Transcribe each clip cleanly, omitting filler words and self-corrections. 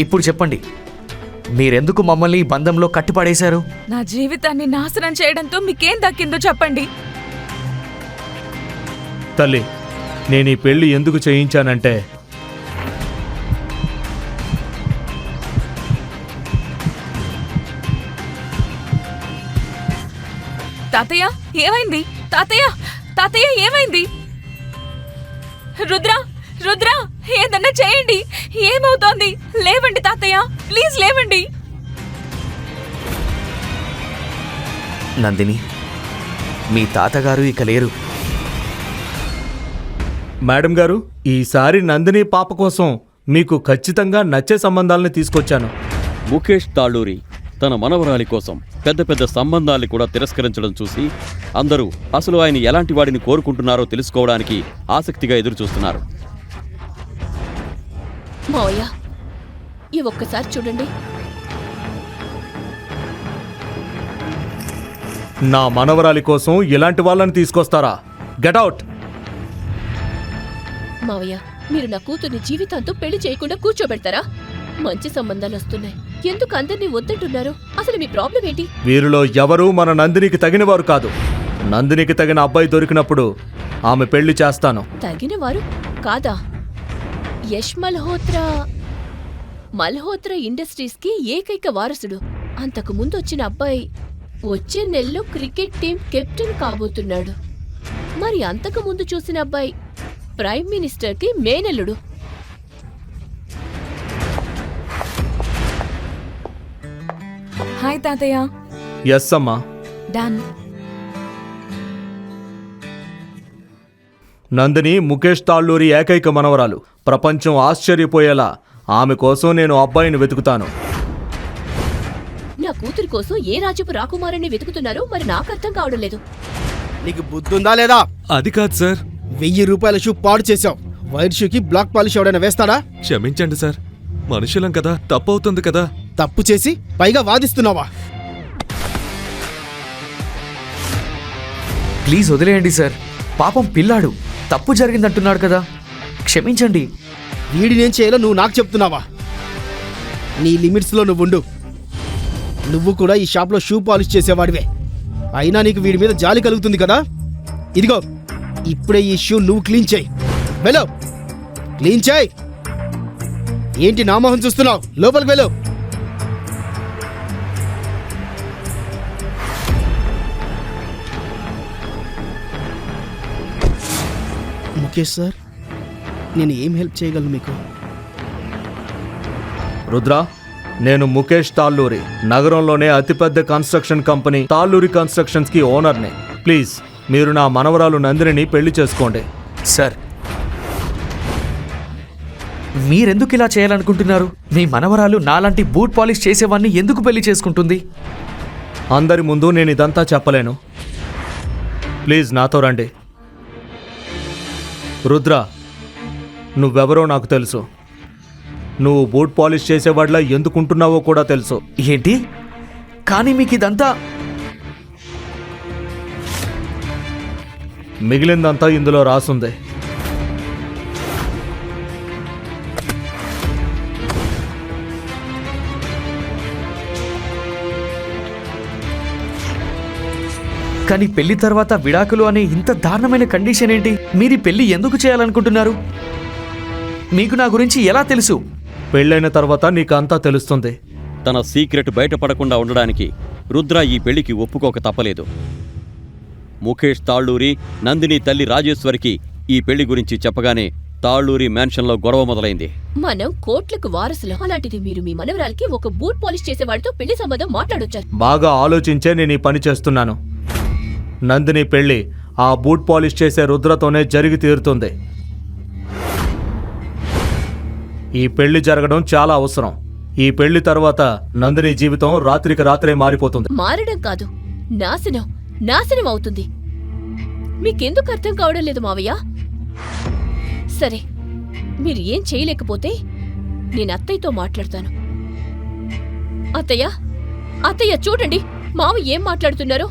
ఇప్పుడు చెప్పండి, మీరెందుకు మమ్మల్ని ఈ బంధంలో కట్టిపడేశారు? నా జీవితాన్ని నాశనం చేయడంతో మీకేం దక్కిందో చెప్పండి. తల్లి, నేను ఈ పెళ్లి ఎందుకు చేయించానంటే తాతయ్య ఏమైంది? తాతయ్య తాతయ్య ఏమైంది? రుద్ర రుద్ర ఏదన్నా చేయండి. ఏమవుతోంది? లేవండి తాతయ్య, ప్లీజ్ లేవండి. నందిని, మీ తాతగారు ఇక లేరు. మేడం గారు, ఈసారి నందిని పాప కోసం మీకు ఖచ్చితంగా నచ్చే సంబంధాలని తీసుకొచ్చాను. ముఖేష్ తాళ్ళూరి తన మనవరాలి కోసం పెద్ద పెద్ద సంబంధాల్ని కూడా తిరస్కరించడం చూసి అందరూ అసలు ఆయన ఎలాంటి వాడిని కోరుకుంటున్నారో తెలుసుకోవడానికి ఆసక్తిగా ఎదురుచూస్తున్నారు. మావయ్య, ఈ ఒక్కసారి చూడండి. నా మనవరాలి కోసం ఇలాంటి వాళ్ళని తీసుకొస్తారా? Get out! మావయ్య, మీరు నా కూతుర్ని జీవితాంతం పెళ్లి చేయకుండా కూర్చోబెడతారా? మంచి సంబంధాలు వస్తున్నాయి, ఎందుకు అందరినీ వద్దంటున్నారు? అసలు మీ ప్రాబ్లం ఏంటి? వీరిలో ఎవరూ మన నందినికి తగినవారు కాదు. నందినికి తగిన అబ్బాయి దొరికినప్పుడు ఆమె పెళ్లి చేస్తాను. తగినవారు కాదా? యష్ మల్హోత్రా ఇండస్ట్రీస్ కి ఏకైక వారసుడు. అంతకు ముందు వచ్చిన అబ్బాయి వచ్చే నెలలో క్రికెట్ టీం కెప్టెన్ కాబోతున్నాడు. మరి అంతకు ముందు చూసిన అబ్బాయి ప్రైమ్ మినిస్టర్ కి మేనల్లుడు. హాయ్ తాతయ్య. ఎస్ అమ్మా. డన్. నందిని ముఖేష్ తాళ్ళూరి ఏకైక మనవరాలు. ప్రపంచం ఆశ్చర్యపోయేలా ఆమె కోసం నేను అబ్బాయిని వెతుకుతాను. నా కూతురి కోసం ఏ రాజ్యపు రాకుమారుని వెతుకుతున్నారో మరి నాకు అర్థం కావడం లేదు. నీకు బుద్ధుందా లేదా? అది కాదు సార్. 1000 రూపాయల షూ పాడు చేసావు. వైర్ షూకి బ్లాక్ పాలిష్ ఎవడైనా వేస్తాడా? క్షమించండి సార్, మనుషులం కదా, తప్పవుతుంది కదా. తప్పు చేసి పైగా వాదిస్తున్నావా? ప్లీజ్ వదిలేయండి సార్, పాపం పిల్లాడు, తప్పు జరిగిందంటున్నాడు కదా, క్షమించండి. వీడినేం చేయాలో నువ్వు నాకు చెప్తున్నావా? నీ లిమిట్స్లో నువ్వుండు. నువ్వు కూడా ఈ షాప్లో షూ పాలిష్ చేసేవాడివే. అయినా నీకు వీడి మీద జాలి కలుగుతుంది కదా. ఇదిగో, ఇప్పుడే ఈ షూ నువ్వు క్లీన్ చేయి. వెళ్ళు, క్లీన్ చేయి. ఏంటి నా మొహం చూస్తున్నావు? లోపలికి వెళ్ళు. ముఖేష్ సార్, నేను ఏం హెల్ప్ చేయగలను మీకు? రుద్ర, నేను ముఖేష్ తాళ్ళూరి, నగరంలోనే అతిపెద్ద కన్స్ట్రక్షన్ కంపెనీ తాళ్ళూరి కన్స్ట్రక్షన్స్ కి ఓనర్ని. ప్లీజ్ మీరు నా మనవరాలు నందినిని పెళ్లి చేసుకోండి. సార్, మీరెందుకు ఇలా చేయాలనుకుంటున్నారు? మీ మనవరాలు నాలాంటి బూట్ పాలిష్ చేసేవాడిని ఎందుకు పెళ్లి చేసుకుంటుంది? అందరి ముందు నేను ఇదంతా చెప్పలేను. ప్లీజ్ నాతో రండి. రుద్ర, నువ్వెవరో నాకు తెలుసు. నువ్వు బూట్ పాలిష్ చేసేవాడిలా ఎందుకుంటున్నావో కూడా తెలుసు. ఏంటి? కానీ మీకు ఇదంతా... మిగిలిందంతా ఇందులో రాసుంది. కానీ పెళ్లి తర్వాత విడాకులు అనే ఇంత దారుణమైన కండిషన్ ఏంటి? మీరు పెళ్లి ఎందుకు చేయాలనుకుంటున్నారు? మీకు నా గురించి ఎలా తెలుసు? పెళ్ళైన తర్వాత నీకు అంతా తెలుస్తుంది. తన సీక్రెట్ బయటపడకుండా ఉండడానికి రుద్ర ఈ పెళ్లికి ఒప్పుకోక తప్పలేదు. ముఖేష్ తాళ్ళూరి నందిని తల్లి రాజేశ్వరికి ఈ పెళ్లి గురించి చెప్పగానే తాళ్ళూరి మ్యాన్షన్లో గొడవ మొదలైంది. మనం కోట్లకు వారసులం, అలాంటిది మీరు మీ మనవరాలకి ఒక బూట్ పాలిష్ చేసేవాడితో పెళ్లి సంబంధం మాట్లాడొచ్చారు. బాగా ఆలోచించే నేను ఈ పని చేస్తున్నాను. నందిని పెళ్లి ఆ బూట్ పాలిష్ చేసే రుద్రతోనే జరిగి తీరుతుంది. ఈ పెళ్లి జరగడం చాలా అవసరం. ఈ పెళ్లి తర్వాత నందిని జీవితం రాత్రికి రాత్రే మారిపోతుంది. మారడం కాదు, నాశనం అవుతుంది. మీకెందుకు అర్థం కావడం లేదు మావయ్య? సరే, మీరు ఏం చేయలేకపోతే నేను అత్తయ్యతో మాట్లాడతాను. అత్తయ్య చూడండి, మావ ఏం మాట్లాడుతున్నారో.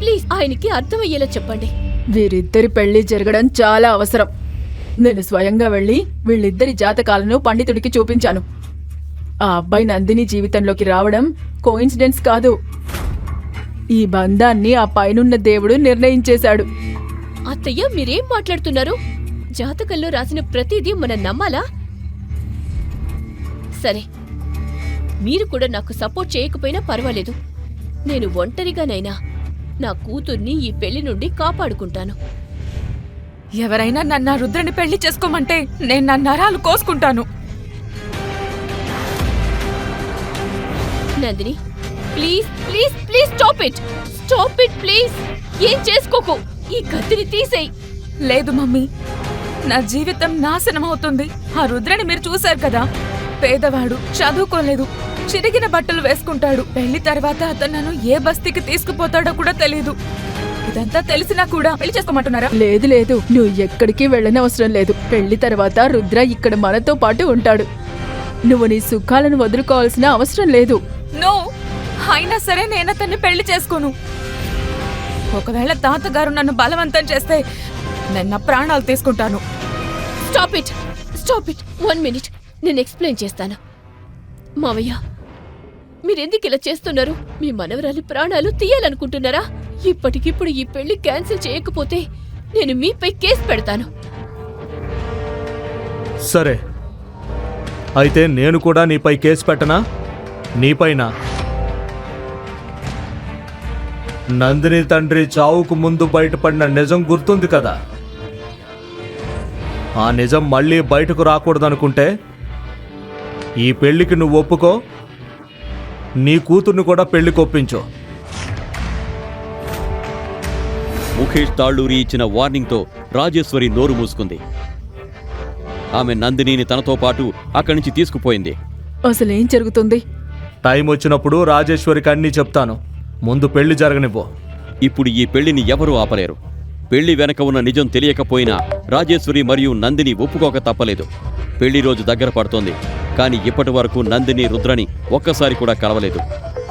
ప్లీజ్ ఆయనకి అర్థమయ్యేలా చెప్పండి. వీరిద్దరి పెళ్లి జరగడం చాలా అవసరం. నేను స్వయంగా వెళ్ళి వీళ్ళిద్దరి జాతకాలను పండితుడికి చూపించాను. ఆ అబ్బాయి నందిని జీవితంలోకి రావడం కోయిన్సిడెన్స్ కాదు. ఈ బంధాన్ని ఆ పైనున్న దేవుడు నిర్ణయించేశాడు. అత్తయ్య మీరేం మాట్లాడుతున్నారు? జాతకంలో రాసిన ప్రతిదీ మనం నమ్మాలా? సరే, మీరు కూడా నాకు సపోర్ట్ చేయకపోయినా పర్వాలేదు. నేను ఒంటరిగానైనా నా కూతుర్ని ఈ పెళ్లి నుండి కాపాడుకుంటాను. ఎవరైనా నన్ను ఆ రుద్రని పెళ్లి చేసుకోమంటే నేను నా నరాలు కోసుకుంటాను. Nandini, please please please stop it, stop it please. ఏం చేసుకోకు, ఈ కత్తిని తీసేయ్. లేదు మమ్మీ, నా జీవితం నాశనం అవుతుంది. ఆ రుద్రని మీరు చూశారు కదా, పేదవాడు, చదువుకోలేదు, చిరిగిన బట్టలు వేసుకుంటాడు. పెళ్లి తర్వాత అతను నన్ను ఏ బస్తీకి తీసుకుపోతాడో కూడా తెలీదు. ఇదంతా తెలిసినా కూడా పెళ్లి చేసుకోమంటున్నారా? లేదు లేదు, నువ్వు ఎక్కడికి వెళ్ళనవసరం లేదు. పెళ్లి తర్వాత రుద్ర ఇక్కడ మనతో పాటు ఉంటాడు. నువ్వు నీ సుఖాలను వదులుకోవాల్సిన అవసరం లేదు. నో, అయినా సరే నేను అతన్ని పెళ్లి చేసుకోను. ఒకవేళ తాతగారు నన్ను బలవంతం చేస్తే నేను నా ప్రాణాలు తీసుకుంటాను. Stop it, stop it. 1 minute, నేను ఎక్స్ప్లెయిన్ చేస్తాను. మావయ్య, మీరెందుకు ఇలా చేస్తున్నారు? మీ మనవరాలి ప్రాణాలు తీయాలనుకుంటున్నారా? ఇప్పటికిప్పుడు ఈ పెళ్లి క్యాన్సిల్ చేయకపోతే నేను మీపై కేసు పెడతాను. సరే, అయితే నేను కూడా నీపై కేసు పెట్టనా? నీపైన నందిని తండ్రి చావుకు ముందు బయటపడిన నిజం గుర్తుంది కదా? ఆ నిజం మళ్ళీ బయటకు రాకూడదనుకుంటే ఈ పెళ్లికి నువ్వు ఒప్పుకో, నీ కూతుర్ని కూడా పెళ్లికి ఒప్పించు. ముఖేష్ తాళ్ళూరి ఇచ్చిన వార్నింగ్తో రాజేశ్వరి నోరు మూసుకుంది. ఆమె నందినిని తనతో పాటు అక్కడి నుంచి తీసుకుపోయింది. అసలేం జరుగుతుంది? టైం వచ్చినప్పుడు రాజేశ్వరికి అన్నీ చెప్తాను. ముందు పెళ్లి జరగనివ్వు. ఇప్పుడు ఈ పెళ్లిని ఎవరూ ఆపలేరు. పెళ్లి వెనక ఉన్న నిజం తెలియకపోయినా రాజేశ్వరి మరియు నందిని ఒప్పుకోక తప్పలేదు. పెళ్లి రోజు దగ్గర పడుతోంది, కానీ ఇప్పటి వరకు నందిని రుద్రని ఒక్కసారి కూడా కలవలేదు.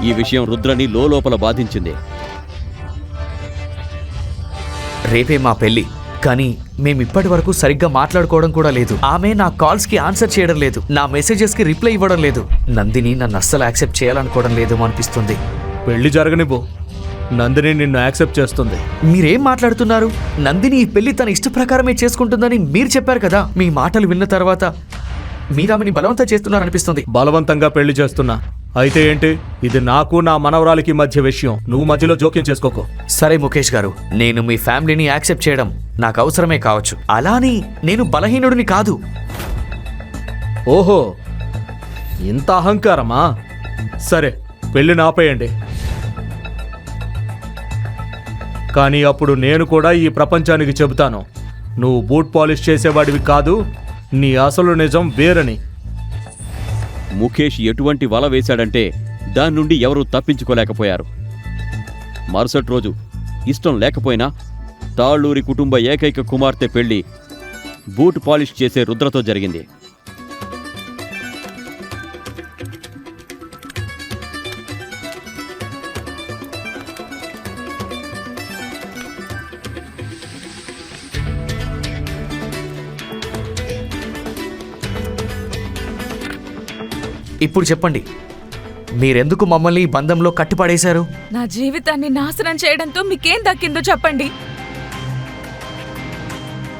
ఈ విషయం రుద్రని లోపల బాధించింది. రేపే మా పెళ్లి, కానీ మేమిప్పటి వరకు సరిగ్గా మాట్లాడుకోవడం కూడా లేదు. ఆమె నా కాల్స్కి ఆన్సర్ చేయడం లేదు, నా మెసేజెస్కి రిప్లై ఇవ్వడం లేదు. నందిని నన్ను అస్సలు యాక్సెప్ట్ చేయాలనుకోవడం లేదు అనిపిస్తుంది. పెళ్లి జరగనివ్వు, నందిని నిన్ను యాక్సెప్ట్ చేస్తుంది. మీరేం మాట్లాడుతున్నారు? నందిని ఈ పెళ్లి తన ఇష్ట ప్రకారమే చేసుకుంటుందని మీరు చెప్పారు కదా. మీ మాటలు విన్న తర్వాత మీరు ఆమెని బలవంతం చేస్తున్నారనిపిస్తుంది. బలవంతంగా పెళ్లి చేస్తున్నా అయితే ఏంటి? ఇది నాకు నా మనవరాలికి మధ్య విషయం. నువ్వు మధ్యలో జోక్యం చేసుకోకు. సరే ముఖేష్ గారు, నేను మీ ఫ్యామిలీని యాక్సెప్ట్ చేయడం నాకు అవసరమే కావచ్చు. అలాని నేను బలహీనుడిని కాదు. ఓహో, ఇంత అహంకారమా? సరే, పెళ్లిని ఆపేయండి. కానీ అప్పుడు నేను కూడా ఈ ప్రపంచానికి చెబుతాను, నువ్వు బూట్ పాలిష్ చేసేవాడివి కాదు, నీ అసలు నిజం వేరని. ముఖేష్ ఎటువంటి వల వేశాడంటే దాని నుండి ఎవరూ తప్పించుకోలేకపోయారు. మరుసటి రోజు ఇష్టం లేకపోయినా తాళ్ళూరి కుటుంబ ఏకైక కుమార్తె పెళ్లి బూట్ పాలిష్ చేసే రుద్రతో జరిగింది. ఇప్పుడు చెప్పండి, మీరెందుకు మమ్మల్ని ఈ బంధంలో కట్టిపడేశారు? నా జీవితాన్ని నాశనం చేయడంతో మీకేం దక్కిందో చెప్పండి.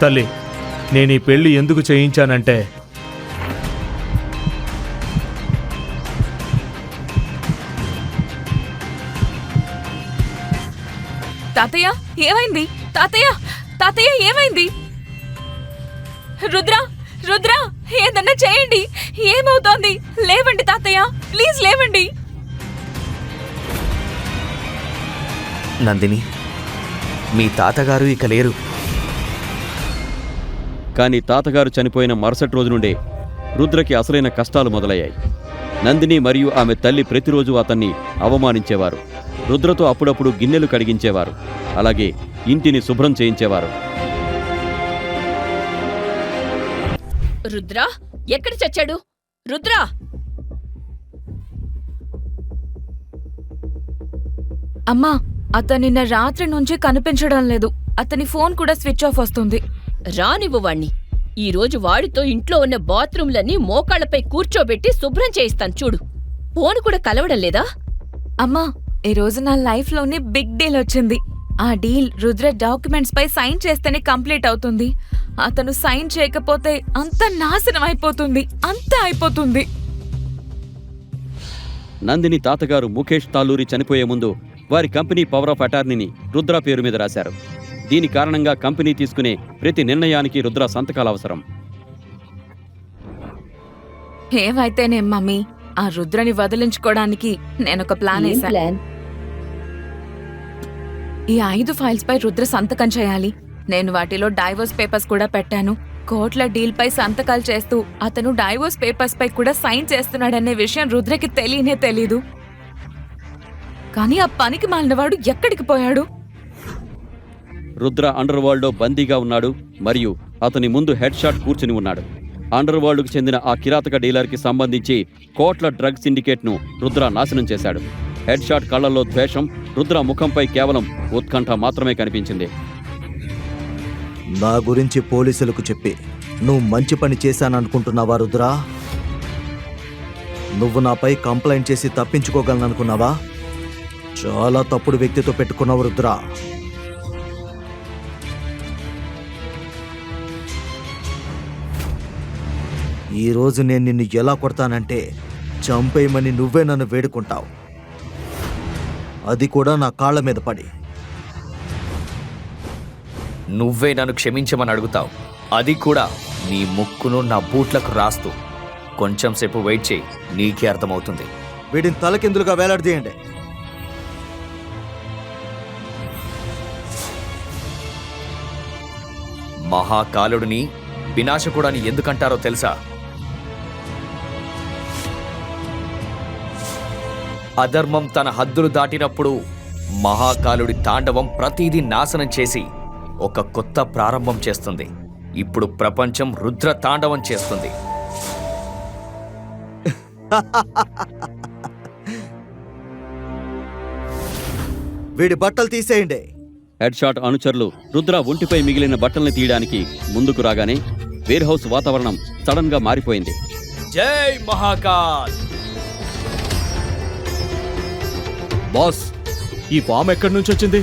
తల్లి, నేను ఈ పెళ్లి ఎందుకు చేయించానంటే తాతయ్య ఏమైంది? తాతయ్య, తాతయ్య ఏమైంది? రుద్ర, రుద్ర, ఏదన్నా చేయండి. ఏమవుతోంది? లేవండి తాతయ్య, ప్లీజ్ లేవండి. నందిని, మీ తాతగారు ఇక లేరు. కానీ తాతగారు చనిపోయిన మరుసటి రోజు నుండే రుద్రకి అసలైన కష్టాలు మొదలయ్యాయి. నందిని మరియు ఆమె తల్లి ప్రతిరోజు అతన్ని అవమానించేవారు. రుద్రతో అప్పుడప్పుడు గిన్నెలు కడిగించేవారు, అలాగే ఇంటిని శుభ్రం చేయించేవారు. రుద్ర ఎక్కడ చచ్చాడు? రుద్ర! అమ్మా, అతను నిన్న రాత్రి నుంచి కనిపించడం లేదు. అతని ఫోన్ కూడా స్విచ్ ఆఫ్ వస్తుంది. రానివ్వు వాణ్ణి. ఈ రోజు వాడితో ఇంట్లో ఉన్న బాత్రూంలన్నీ మోకాళ్లపై కూర్చోబెట్టి శుభ్రం చేయిస్తాను చూడు. ఫోన్ కూడా కలవడం లేదా? అమ్మా, ఈ రోజు నా లైఫ్ లోనే బిగ్ డీల్ వచ్చింది. ఆ డీల్ రుద్ర డాక్యుమెంట్స్ పై సైన్ చేస్తేనే కంప్లీట్ అవుతుంది. అతను సైన్ చేయకపోతే అంత నాశనం అయిపోతుంది, అంతా అయిపోతుంది. నందిని తాతగారు ముఖేష్ తాలూరి చనిపోయే ముందు వారి కంపెనీ పవర్ ఆఫ్ అటార్నీని రుద్ర పేరు మీద రాశారు. దీని కారణంగా కంపెనీ తీసుకునే ప్రతి నిర్ణయానికి రుద్ర సంతకాలు అవసరం. ఏవైతేనే మమ్మీ, ఆ రుద్రని వదిలించుకోవడానికి నేనొక ప్లాన్ వేశాను. ఈ 5 ఫైల్స్ పై రుద్ర సంతకం చేయాలి. నేను వాటిలో డైవోర్స్ పేపర్స్ కూడా పెట్టాను. కోర్టుల డీల్ పై సంతకాలు చేస్తూ అతను డైవోర్స్ పేపర్స్ పై కూడా సైన్ చేస్తున్నాడనే విషయం రుద్రకి తెలియనే తెలీదు. కానీ ఆ పనికి మాలినవాడు ఎక్కడికి పోయాడు? రుద్ర అండర్ వరల్డ్లో బందీగా ఉన్నాడు మరియు అతని ముందు హెడ్ షాట్ కూర్చుని ఉన్నాడు. అండర్ వరల్డ్కు చెందిన ఆ కిరాతక డీలర్కి సంబంధించి కోట్ల డ్రగ్ సిండికేట్ను రుద్ర నాశనం చేశాడు. హెడ్ షాట్ కళ్లలో ద్వేషం, రుద్ర ముఖంపై కేవలం ఉత్కంఠ మాత్రమే కనిపించింది. నా గురించి పోలీసులకు చెప్పి నువ్వు మంచి పని చేశాననుకుంటున్నావా రుద్రా? నువ్వు నాపై కంప్లైంట్ చేసి తప్పించుకోగలననుకున్నావా? చాలా తప్పుడు వ్యక్తితో పెట్టుకున్నావు రుద్రా. ఈరోజు నేను నిన్ను ఎలా కొడతానంటే చంపేయమని నువ్వే నన్ను వేడుకుంటావు, అది కూడా నా కాళ్ళ మీద పడి. నువ్వే నన్ను క్షమించమని అడుగుతావు, అది కూడా నీ ముక్కును నా బూట్లకు రాస్తూ. కొంచెం సేపు వెయిట్ చేయి, నీకే అర్థమవుతుంది. వీడిని తలకిందులుగా వేలాడదీయండి. మహాకాలుడిని వినాశకుడని ఎందుకంటారో తెలుసా? అధర్మం తన హద్దులు దాటినప్పుడు మహాకాలుడి తాండవం ప్రతిదీ నాశనం చేసి ఒక కొత్త ప్రారంభం చేస్తుంది. ఇప్పుడు ప్రపంచం రుద్ర తాండవం చేస్తుంది. వీడి బట్టలు తీసేయండి. హెడ్ షాట్ అనుచరులు రుద్ర ఒంటిపై మిగిలిన బట్టల్ని తీయడానికి ముందుకు రాగానే వేర్ హౌస్ వాతావరణం సడన్ గా మారిపోయింది. జై మహాకాల్! బాస్, ఈ బాంబు ఎక్కడి నుంచి వచ్చింది?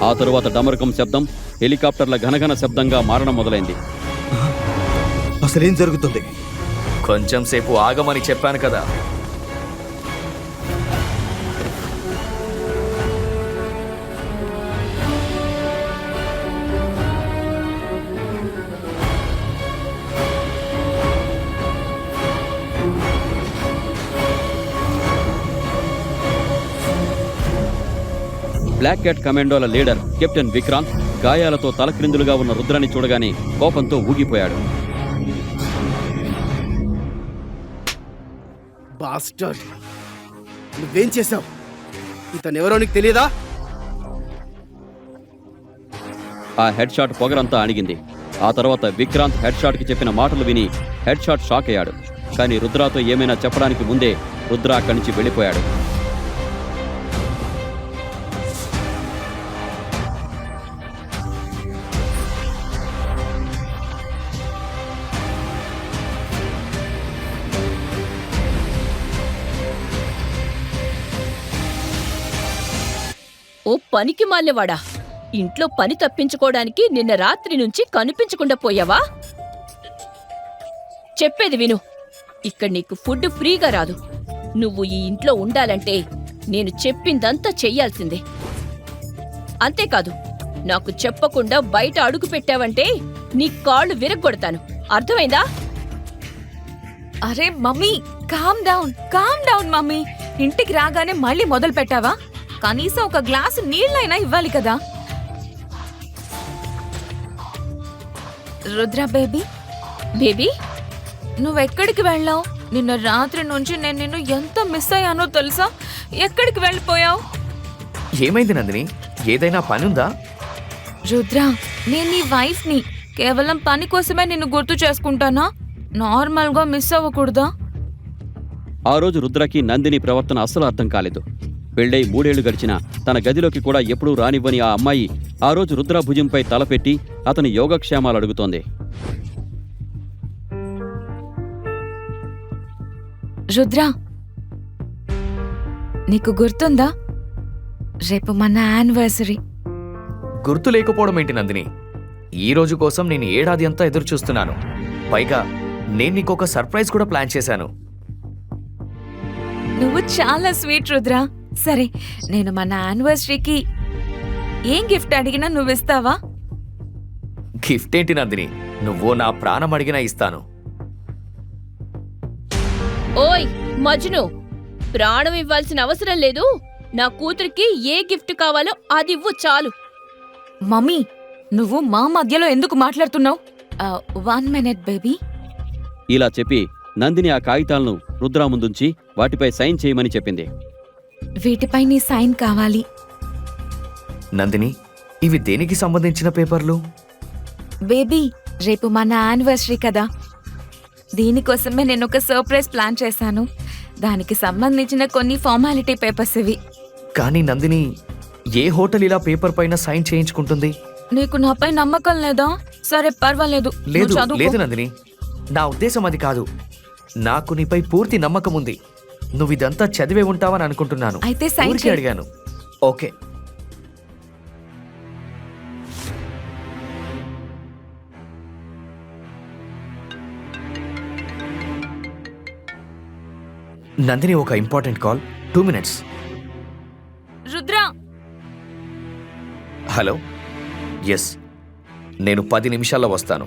ఆ తరువాత డమరకం శబ్దం హెలికాప్టర్ల ఘనఘన శబ్దంగా మారడం మొదలైంది. అసలేం జరుగుతుంది? కొంచెం సేపు ఆగమని చెప్పాను కదా. బ్లాక్ క్యాట్ కమాండోల లీడర్ కెప్టెన్ విక్రాంత్ గాయాలతో తలక్రిందులుగా ఉన్న రుద్రాన్ని చూడగానే కోపంతో ఊగిపోయాడు. బాస్టర్డ్, నువ్వేం చేశావు? ఇతనెవరో నీకు తెలియదా? ఆ హెడ్ షాట్ పొగరంతా అణిగింది. ఆ తర్వాత విక్రాంత్ హెడ్ షాట్ కి చెప్పిన మాటలు విని హెడ్ షాట్ షాక్ అయ్యాడు. కానీ రుద్రాతో ఏమైనా చెప్పడానికి ముందే రుద్ర అక్కడి నుంచి వెళ్ళిపోయాడు. ఓ పనికి మాలినవాడా, ఇంట్లో పని తప్పించుకోవడానికి నిన్న రాత్రి నుంచి కనిపించకుండా పోయావా? చెప్పేది విను, ఇక్కడ నీకు ఫుడ్ ఫ్రీగా రాదు. నువ్వు ఈ ఇంట్లో ఉండాలంటే నేను చెప్పిందంతా చెయ్యాల్సిందే. అంతేకాదు, నాకు చెప్పకుండా బయట అడుగు పెట్టావంటే నీ కాళ్ళు విరగ్గొడతాను, అర్థమైందా? అరే మమ్మీ, కామ్ డౌన్ మమ్మీ. ఇంటికి రాగానే మళ్ళీ మొదలు పెట్టావా? కనీసం ఒక గ్లాసు నీళ్ళైనా ఇవ్వాలి కదా. రుద్ర బేబీ, బేబీ, నువ్వెక్కడికి వెళ్ళావు? నిన్న రాత్రి నుంచి నేను నిన్ను ఎంత మిస్ అయ్యానో తెలుసా? ఎక్కడికి వెళ్ళిపోయావు? ఏమైంది నందిని? ఏదైనా పనుందా? రుద్ర, నేను నీ వైఫ్ని. కేవలం పని కోసమే నిన్ను గుర్తు చేసుకుంటానా? నార్మల్గా మిస్ అవ్వకూడదా? ఆ రోజు రుద్రకి నందిని ప్రవర్తన అస్సలు అర్థం కాలేదు. పెళ్ళై 3 ఏళ్లు గడిచినా తన గదిలోకి కూడా ఎప్పుడూ రానివ్వని ఆ అమ్మాయి ఆ రోజు రుద్ర భుజంపై తలపెట్టి అతని యోగక్షేమాలు అడుగుతోంది. రుద్ర, నీకు గుర్తుందా? రేపు మన యానివర్సరీ. గుర్తు లేకపోవడం ఏంటి నందిని? ఈ రోజు కోసం నేను ఏడాది అంతా ఎదురు చూస్తున్నాను. పైగా నేను నీకొక సర్ప్రైజ్ కూడా ప్లాన్ చేశాను. నువ్వు చాలా స్వీట్ రుద్ర. సరే, నేను మన యానివర్సరీకి ఏం గిఫ్ట్ అడిగినా నువ్వు ఇస్తావా? గిఫ్ట్ ఏంటి నందిని, నువ్వు నా ప్రాణం అడిగినా ఇస్తాను. ఓయ్ మజ్ను, ప్రాణం ఇవ్వాల్సిన అవసరం లేదు. నా కూతురికి ఏ గిఫ్ట్ కావాలో అది ఇవ్వు చాలు. మమ్మీ, నువ్వు మా మధ్యలో ఎందుకు మాట్లాడుతున్నావు? 1 minute బేబీ. ఇలా చెప్పి నందిని ఆ కాగితాలను రుద్ర ముందుంచి వాటిపై సైన్ చేయమని చెప్పింది. వీటిపై నీ సైన్ కావాలి. నందిని, ఇవి దేనికి సంబంధించిన పేపర్లు? బేబీ, రేపు మన యానివర్సరీ కదా, దీనికోసమే నేను ఒక సర్ప్రైజ్ ప్లాన్ చేశాను. దానికి సంబంధించిన కొన్ని ఫార్మాలిటీ పేపర్స్ ఇవి. కానీ నందిని, ఏ హోటల్ ఇలా పేపర్ పైన సైన్ చేయించుకుంటుంది? నీకు నాపై నమ్మకం లేదా? సరే పర్వాలేదు, లేదు నువ్వు చదువుకో. లేదు నందిని, నా ఉద్దేశం అది కాదు. నాకు నీపై పూర్తి నమ్మకం ఉంది. నువ్వు ఇదంతా చదివే ఉంటావని అనుకుంటున్నాను. అయితే సైన్ ఊరికే చేయి. అడిగాను. ఓకే. నందిని, ఒక important call. 2 minutes. Rudra, hello. Yes, నేను 10 నిమిషాల్లో వస్తాను.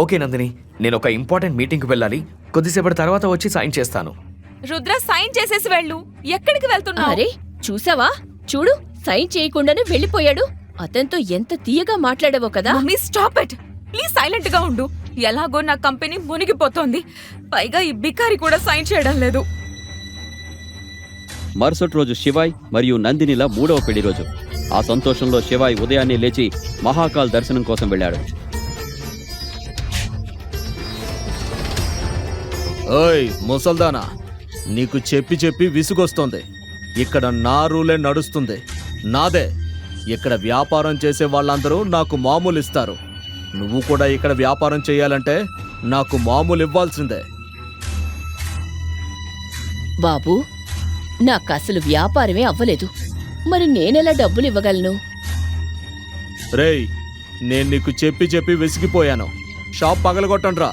ఓకే నందిని, నేను ఒక ఇంపార్టెంట్ మీటింగ్కి వెళ్ళాలి. కొద్దిసేపటి తర్వాత వచ్చి సైన్ చేస్తాను. రుద్ర, సైన్ చేసేసి వెళ్ళు. ఎక్కడికి వెళ్తున్నావు? అరే చూసావా, చూడు సైన్ చేయకుండానే వెళ్ళిపోయాడు. అతనితో ఎంత తీయగా మాట్లాడావో కదా. Mummy, stop it please. Silent గా ఉండు. ఎలాగో నా కంపెనీ మునిగిపోతోంది. పైగా ఈ బికారి కూడా సైన్ చేయడం లేదు. మరుసటి రోజు శివాయ్ మరియు నందినిల 3వ పెళ్లి రోజు. ఆ సంతోషంలో శివాయ్ ఉదయాన్నే లేచి మహాకాల్ దర్శనం కోసం వెళ్ళాడు. ఓయ్ ముసల్దానా, నీకు చెప్పి చెప్పి విసుగొస్తోంది. ఇక్కడ నా రూలే నడుస్తుంది, నాదే. ఇక్కడ వ్యాపారం చేసే వాళ్ళందరూ నాకు మామూలు ఇస్తారు. నువ్వు కూడా ఇక్కడ వ్యాపారం చేయాలంటే నాకు మామూలు ఇవ్వాల్సిందే. బాబూ, నాకసలు వ్యాపారమే అవ్వలేదు. మరి నేనెలా డబ్బులు ఇవ్వగలను? రేయ్, నేను నీకు చెప్పి చెప్పి విసిగిపోయాను. షాప్ పగలగొట్టండ్రా.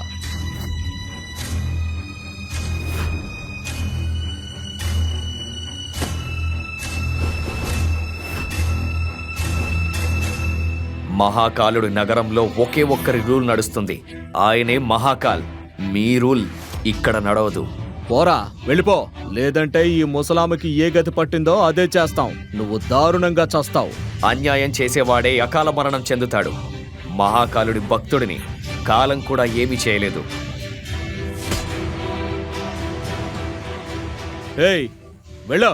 మహాకాలుడి నగరంలో ఒకే ఒక్కరి రూల్ నడుస్తుంది. ఆయనే మహాకాల్. మీ రూల్ ఇక్కడ నడవదు. పోరా, వెళ్ళిపో. లేదంటే ఈ ముసలామకి ఏ గతి పట్టిందో అదే చేస్తాం. నువ్వు దారుణంగా చస్తావు. అన్యాయం చేసేవాడే అకాల మరణం చెందుతాడు. మహాకాలుడి భక్తుడిని కాలం కూడా ఏమీ చేయలేదు. ఏయ్, వెళ్ళు.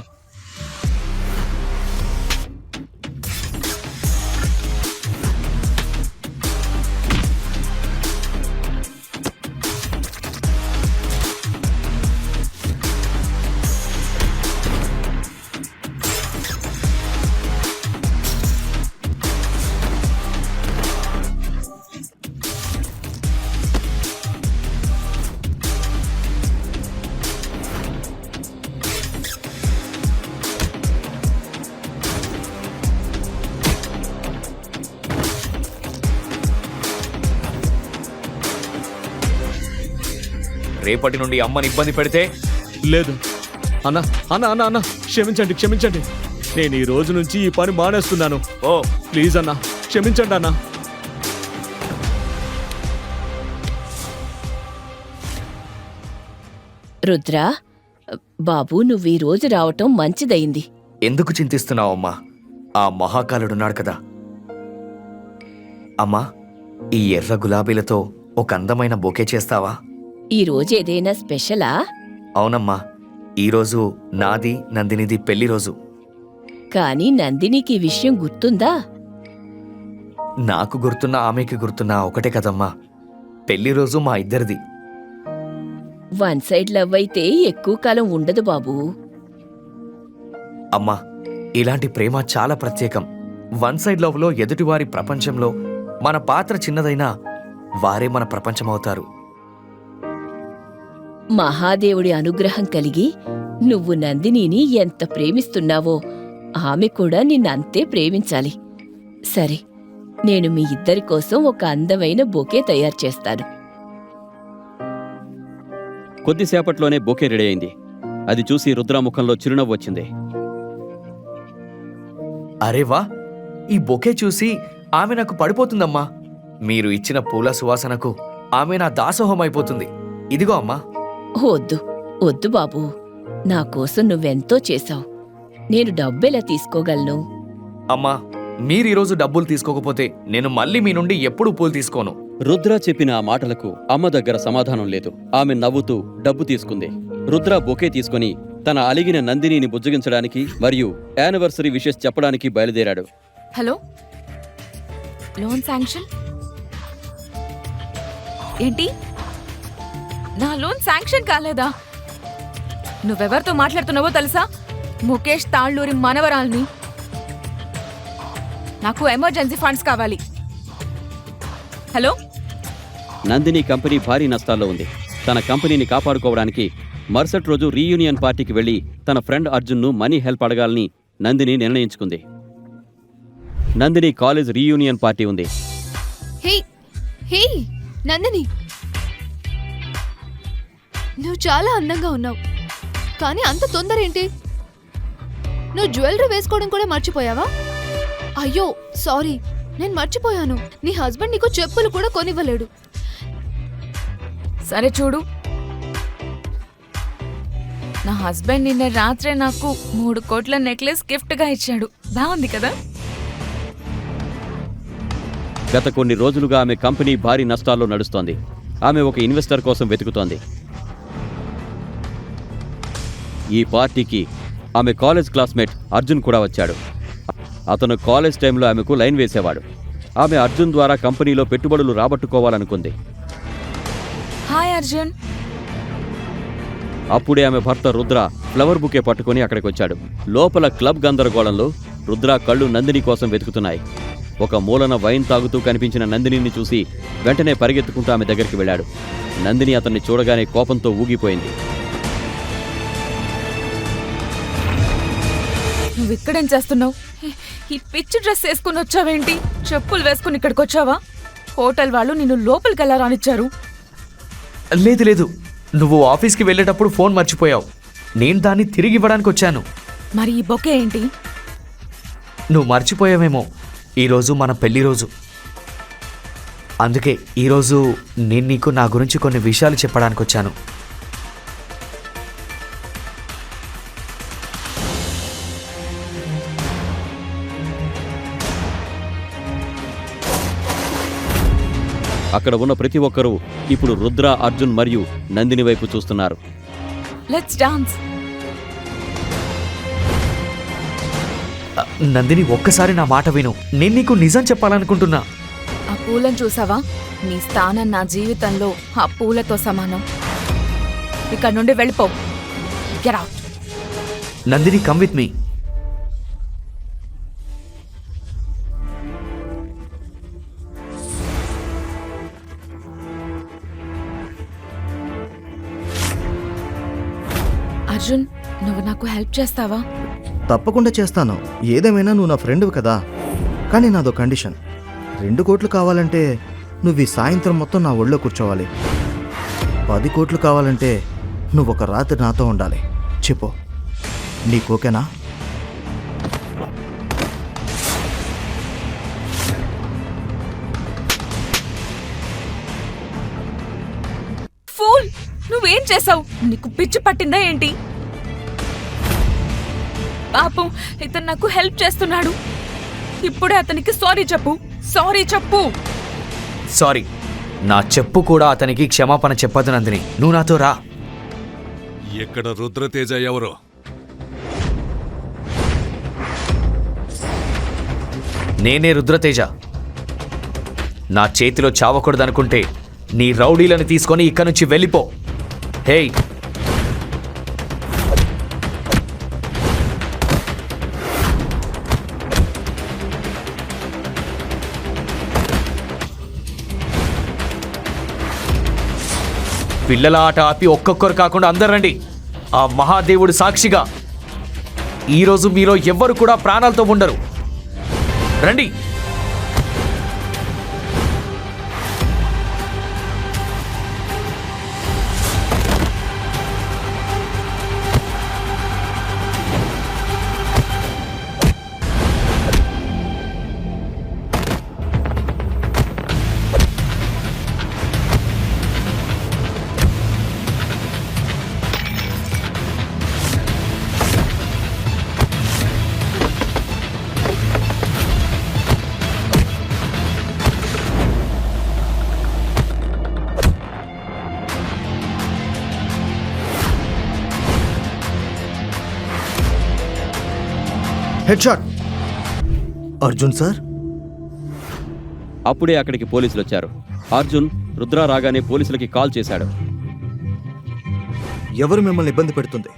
రేపటి నుండి అమ్మని ఇబ్బంది పెడితే లేదు. అన్నా అన్నా అన్నా అన్నా, క్షమించండి క్షమించండి. నేను ఈ రోజు నుంచి ఈ పని మానేస్తున్నాను. ఓ ప్లీజ్ అన్నా, క్షమించండి అన్నా. రుద్రా, బాబూ, నువ్వు ఈ రోజు రావటం మంచిదయింది. ఎందుకు చింతిస్తున్నావమ్మా? ఆ మహాకాలుడున్నాడు కదా. అమ్మా, ఈ ఎర్ర గులాబీలతో ఒక అందమైన బొకే చేస్తావా? ఈ రోజు ఏదైనా స్పెషలా? అవునమ్మా, ఈరోజు నాది నందినిది పెళ్లి రోజు. కానీ నందినికి ఈ విషయం గుర్తుందా? నాకు గుర్తున్నా ఆమెకి గుర్తున్నా ఒకటే కదమ్మా. పెళ్లి రోజు మా ఇద్దరిది. వన్ సైడ్ లవ్ అయితే ఎక్కువ కాలం ఉండదు బాబూ. అమ్మా, ఇలాంటి ప్రేమ చాలా ప్రత్యేకం. వన్ సైడ్ లవ్లో ఎదుటివారి ప్రపంచంలో మన పాత్ర చిన్నదైనా వారే మన ప్రపంచమవుతారు. మహాదేవుడి అనుగ్రహం కలిగి నువ్వు నందినిని ఎంత ప్రేమిస్తున్నావో ఆమె కూడా నిన్నంతే ప్రేమించాలి. సరే, నేను మీ ఇద్దరి కోసం ఒక అందమైన బొకే తయారు చేస్తాను. కొద్దిసేపట్లోనే బొకే రెడీ అయింది. అది చూసి రుద్ర ముఖంలో చిరునవ్వు వచ్చింది. అరే వా, ఈ బొకే చూసి ఆమె నాకు పడిపోతుందమ్మా. మీరు ఇచ్చిన పూల సువాసనకు ఆమె నా దాసోహం అయిపోతుంది. ఇదిగో అమ్మా. వద్దు వద్దు బాబూ, నా కోసం నువ్వెంతో చేశావు. నేను డబ్బెలా తీసుకోగలను? అమ్మా, మీరు ఈరోజు డబ్బులు తీసుకోకపోతే నేను మళ్ళీ మీ నుండి ఎప్పుడూ పూలు తీసుకోను. రుద్ర చెప్పిన ఆ మాటలకు అమ్మ దగ్గర సమాధానం లేదు. ఆమె నవ్వుతూ డబ్బు తీసుకుంది. రుద్ర బొకే తీసుకుని తన అలిగిన నందినిని బుజ్జగించడానికి మరియు యానివర్సరీ విషెస్ చెప్పడానికి బయలుదేరాడు. హలో, లోన్ శాంక్షన్ ఏంటి? నా లోన్ శాంక్షన్ కాలేదా? నువ్వెవరితో మాట్లాడుతున్నావో తెలుసా? ముఖేష్ తాళ్ళూరి మనవరాల్ని. నాకు ఎమర్జెన్సీ ఫండ్స్ కావాలి. హలో, నందిని కంపెనీ భారీ నష్టాల్లో ఉంది. తన కంపెనీని కాపాడుకోవడానికి మరుసటి రోజు రీయూనియన్ పార్టీకి వెళ్లి తన ఫ్రెండ్ అర్జున్ను మనీ హెల్ప్ అడగాలని నందిని నిర్ణయించుకుంది. నందిని కాలేజ్ రీయూనియన్ పార్టీ ఉంది. హే హే నందిని, నువ్వు చాలా అందంగా ఉన్నావు, కానీ అంత తొందర ఏంటి? నువ్వు జ్యువెలరీ వేసుకోవడం కూడా మర్చిపోయావా? అయ్యో సారీ, నేను మర్చిపోయాను. నీ హస్బెండ్ నీకు చెప్పులు కూడా కొనివ్వలేడు. సరే చూడు, నా హస్బెండ్ నిన్న రాత్రే నాకు 3 కోట్ల నెక్లెస్ గిఫ్ట్ గా ఇచ్చాడు. బాగుంది కదా? గత కొన్ని రోజులుగా ఆమె కంపెనీ భారీ నష్టాల్లో నడుస్తోంది. ఆమె ఒక ఇన్వెస్టర్ కోసం వెతుకుతోంది. ఈ పార్టీకి ఆమె కాలేజ్ క్లాస్మేట్ అర్జున్ కూడా వచ్చాడు. అతను కాలేజ్ టైంలో ఆమెకు లైన్ వేసేవాడు. ఆమె అర్జున్ ద్వారా కంపెనీలో పెట్టుబడులు రాబట్టుకోవాలనుకుంది. హాయ్ అర్జున్. అప్పుడే ఆమె భర్త రుద్ర ఫ్లవర్ బుకే పట్టుకుని అక్కడికి వచ్చాడు. లోపల క్లబ్ గందరగోళంలో రుద్ర కళ్ళు నందిని కోసం వెతుకుతున్నాయి. ఒక మూలన వైన్ తాగుతూ కనిపించిన నందినిని చూసి వెంటనే పరిగెత్తుకుంటూ ఆమె దగ్గరికి వెళ్ళాడు. నందిని అతన్ని చూడగానే కోపంతో ఊగిపోయింది. నువ్వు ఇక్కడేం చేస్తున్నావు? ఈ పిచ్చి డ్రెస్ వేసుకుని వచ్చావేంటి? చెప్పులు వేసుకుని ఇక్కడికి వచ్చావా? హోటల్ వాళ్ళు నిన్ను లోపలికి ఎలా రానిచ్చారు? లేదు లేదు, నువ్వు ఆఫీస్కి వెళ్ళేటప్పుడు ఫోన్ మర్చిపోయావు. నేను దాన్ని తిరిగి ఇవ్వడానికి వచ్చాను. మరి ఈ బొకే ఏంటి? నువ్వు మర్చిపోయావేమో, ఈరోజు మన పెళ్లి రోజు. అందుకే ఈరోజు నేను నీకు నా గురించి కొన్ని విషయాలు చెప్పడానికి వచ్చాను. అక్కడ ఉన్న ప్రతి ఒక్కరూ ఇప్పుడు రుద్ర, అర్జున్ మరియు నందిని వైపు చూస్తున్నారు. Let's dance. నందిని, ఒక్కసారి నా మాట విను. నేను నీకు నిజం చెప్పాలనుకుంటున్నా. ఆ పూలను చూసావా? నీ స్థానం నా జీవితంలో ఆ పూలతో సమానం. ఇక్కడ నుండి వెళ్ళిపో. Get out. Nandini, come with me. Arjun, నువ్వు నాకు హెల్ప్ చేస్తావా? తప్పకుండా చేస్తాను. ఏదేమైనా నువ్వు నా ఫ్రెండ్వి కదా. కానీ నాదో కండిషన్. 2 కోట్లు కావాలంటే నువ్వు ఈ సాయంత్రం మొత్తం నా ఒళ్ళో కూర్చోవాలి. 10 కోట్లు కావాలంటే నువ్వు ఒక రాత్రి నాతో ఉండాలి. చెప్పు, నీకు ఓకేనా? ఫూల్, నువ్వేం చేసావు? నీకు పిచ్చి పట్టిందా ఏంటి? పాపం, ఇతను నాకు హెల్ప్ చేస్తున్నాడు. ఇప్పుడే అతనికి సారీ చెప్పు. సారీ చెప్పు. సారీ, నా చెప్పు కూడా అతనికి క్షమాపణ చెప్పదు. నందిని, నువ్వు నాతో రా. ఇక్కడ రుద్రతేజ ఎవరో? నేనే రుద్రతేజ. నా చేతిలో చావకూడదనుకుంటే నీ రౌడీలను తీసుకొని ఇక్కడి నుంచి వెళ్ళిపో. హేయ్, పిల్లల ఆట ఆపి ఒక్కొక్కరు కాకుండా అందరు రండి. ఆ మహాదేవుడు సాక్షిగా ఈరోజు మీలో ఎవ్వరు కూడా ప్రాణాలతో ఉండరు. రండి. Head shot. అర్జున్ సార్, అప్పుడే అక్కడికి పోలీసులు వచ్చారు. అర్జున్ రుద్ర రాగానే పోలీసులకి కాల్ చేశాడు. ఎవరు మిమ్మల్ని ఇబ్బంది పెడుతుంది?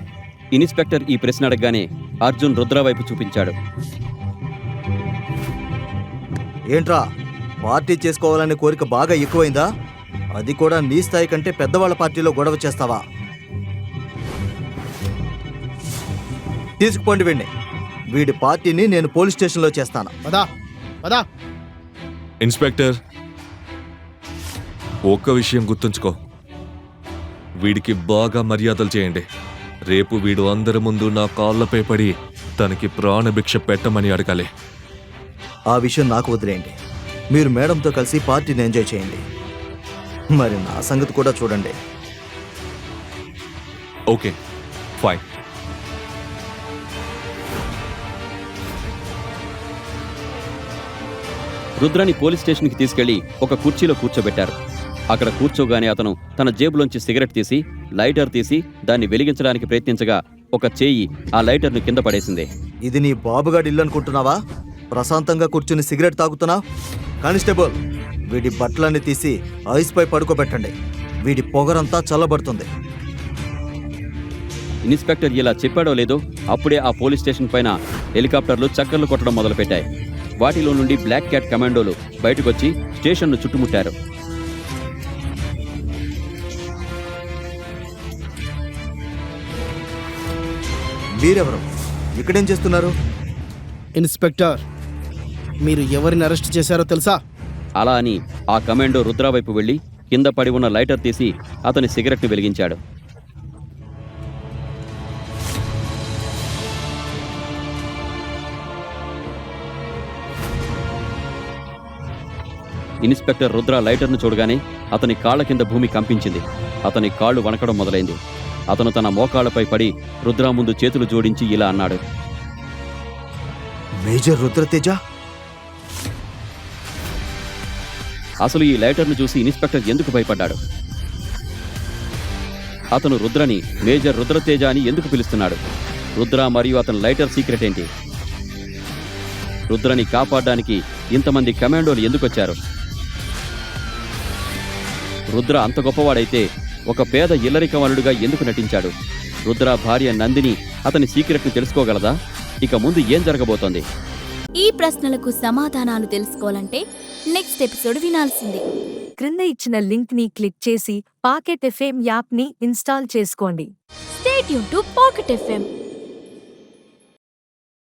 ఇన్స్పెక్టర్ ఈ ప్రశ్న అడగగానే అర్జున్ రుద్ర వైపు చూపించాడు. ఏంట్రా, పార్టీ చేసుకోవాలనే కోరిక బాగా ఎక్కువైందా? అది కూడా నీ స్థాయి కంటే పెద్దవాళ్ళ పార్టీలో గొడవ చేస్తావా? తీసుకుపోండి వీడిని. వీడి పార్టీని నేను పోలీస్ స్టేషన్లో చేస్తాను. పదా పదా. ఇన్స్పెక్టర్, ఒక్క విషయం గుర్తుంచుకో, వీడికి బాగా మర్యాదలు చేయండి. రేపు వీడు అందరి ముందు నా కాళ్ళపై పడి తనకి ప్రాణభిక్ష పెట్టమని అడగాలి. ఆ విషయం నాకు వదిలేయండి. మీరు మేడంతో కలిసి పార్టీని ఎంజాయ్ చేయండి. మరి నా సంగతి కూడా చూడండి. Okay, fine. రుద్రని పోలీస్ స్టేషన్కి తీసుకెళ్లి ఒక కుర్చీలో కూర్చోబెట్టారు. అక్కడ కూర్చోగానే అతను తన జేబులోంచి సిగరెట్ తీసి లైటర్ తీసి దాన్ని వెలిగించడానికి ప్రయత్నించగా ఒక చేయి ఆ లైటర్ను కింద పడేసింది. ఇది నీ బాబుగాడి ఇల్లు అనుకుంటున్నావా? ప్రశాంతంగా కూర్చుని సిగరెట్ తాగుతున్నా? కానిస్టేబుల్, వీడి బట్టలన్నీ తీసి ఐస్ పై పడుకోబెట్టండి. వీడి పొగరంతా చల్లబడుతుంది. ఇన్స్పెక్టర్ ఇలా చెప్పాడో లేదో అప్పుడే ఆ పోలీస్ స్టేషన్ పైన హెలికాప్టర్లు చక్కర్లు కొట్టడం మొదలుపెట్టాయి. వాటిలో నుండి బ్లాక్ క్యాట్ కమాండోలు బయటకొచ్చి స్టేషన్ను చుట్టుముట్టారు. మీరెవరు? ఇక్కడేం చేస్తున్నారు? ఇన్స్పెక్టర్, మీరు ఎవరిని అరెస్ట్ చేశారో తెలుసా? అలా అని ఆ కమాండో రుద్ర వైపు వెళ్లి కింద పడి ఉన్న లైటర్ తీసి అతని సిగరెట్ను వెలిగించాడు. ఇన్స్పెక్టర్ రుద్ర లైటర్ను చూడగానే అతని కాళ్ల కింద భూమి కంపించింది. అతని కాళ్లు వణకడం మొదలైంది. అతను తన మోకాళ్లపై పడి రుద్ర ముందు చేతులు జోడించి ఇలా అన్నాడు. మేజర్ రుద్రతేజ? అసలు ఈ లైటర్ను చూసి ఇన్స్పెక్టర్ ఎందుకు భయపడ్డాడు? అతను రుద్రని మేజర్ రుద్రతేజ అని ఎందుకు పిలుస్తున్నాడు? రుద్ర మరియు అతని లైటర్ సీక్రెట్ ఏంటి? రుద్రని కాపాడడానికి ఇంతమంది కమాండోలు ఎందుకొచ్చారు? రుద్ర అంత గొప్పవాడైతే ఒక పేద ఇల్లరికవనుడిగా ఎందుకు నటించాడు? రుద్ర భార్య నందిని అతని సీక్రెట్ను తెలుసుకోగలదా? ఇక ముందు ఏం జరగబోతోంది? ఈ ప్రశ్నలకు సమాధానాలు తెలుసుకోవాలంటే నెక్స్ట్ ఎపిసోడ్ వినాల్సిందే. క్రింద ఇచ్చిన లింక్ ని క్లిక్ చేసి పాకెట్ ఎఫ్ఎం యాప్ ని ఇన్స్టాల్ చేసుకోండి. Stay tune to pocket FM.